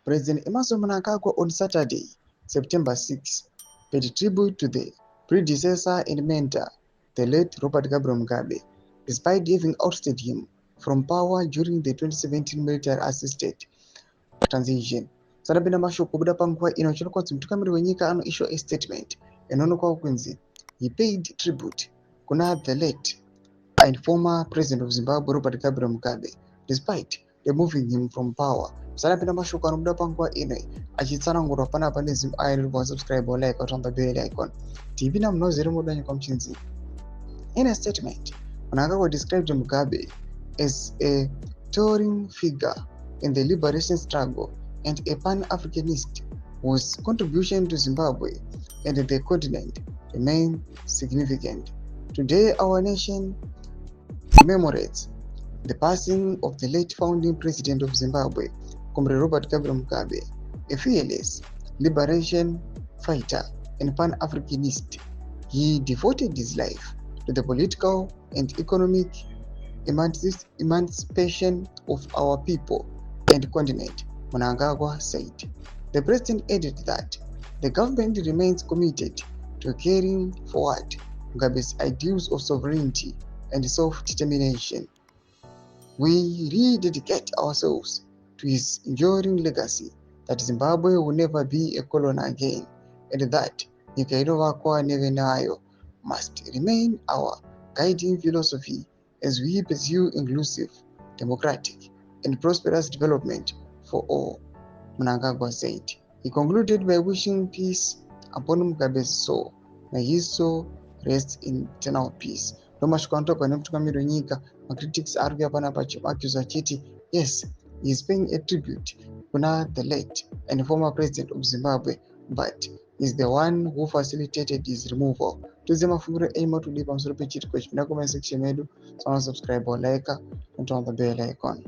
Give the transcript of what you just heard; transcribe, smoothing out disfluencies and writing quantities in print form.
President Emmerson Mnangagwa on Saturday, September 6, paid tribute to the predecessor and mentor, the late Robert Gabriel Mugabe, despite having ousted him from power during the 2017 military-assisted transition. Sanapinda mashoko kubuda panguva ino chinokuva kuti mutungamiri wenyika anoissue a statement inoonekwa kunzi he paid tribute kuna the late and former president of Zimbabwe Robert Gabriel Mugabe despite removing him from power. Sanapinda mashoko anobuda panguva ino achitsanangurwa panapa nezimai subscribe or like or bell icon. TV na mnozero mudanyi kwa mchinzi. In a statement, Mnangagwa described Mugabe as a towering figure in the liberation struggle and a pan-Africanist whose contribution to Zimbabwe and the continent remain significant. Today, our nation commemorates the passing of the late founding president of Zimbabwe, Comrade Robert Gabriel Mugabe, a fearless liberation fighter and pan-Africanist. He devoted his life to the political and economic emancipation of our people and continent, Mnangagwa said. The president added that the government remains committed to carrying forward Mugabe's ideals of sovereignty and self-determination. We rededicate ourselves to his enduring legacy that Zimbabwe will never be a colony again, and that nyika inovakwa nevenayo must remain our guiding philosophy as we pursue inclusive, democratic, and prosperous development for all, Mnangagwa said. He concluded by wishing peace upon Mugabe's soul. May his soul rest in eternal peace. Nomashukantokwa nemutungamiri wenyika, macritics ari kuuya panapa achimuaccusa achiti yes, he is paying a tribute kuna the late and former president of Zimbabwe, but is the one who facilitated his removal. Tuzive mafungiro enyu matudi pamusoro pechiriko ichi. Pinda comment section medu, subscribe or like and turn on the bell icon.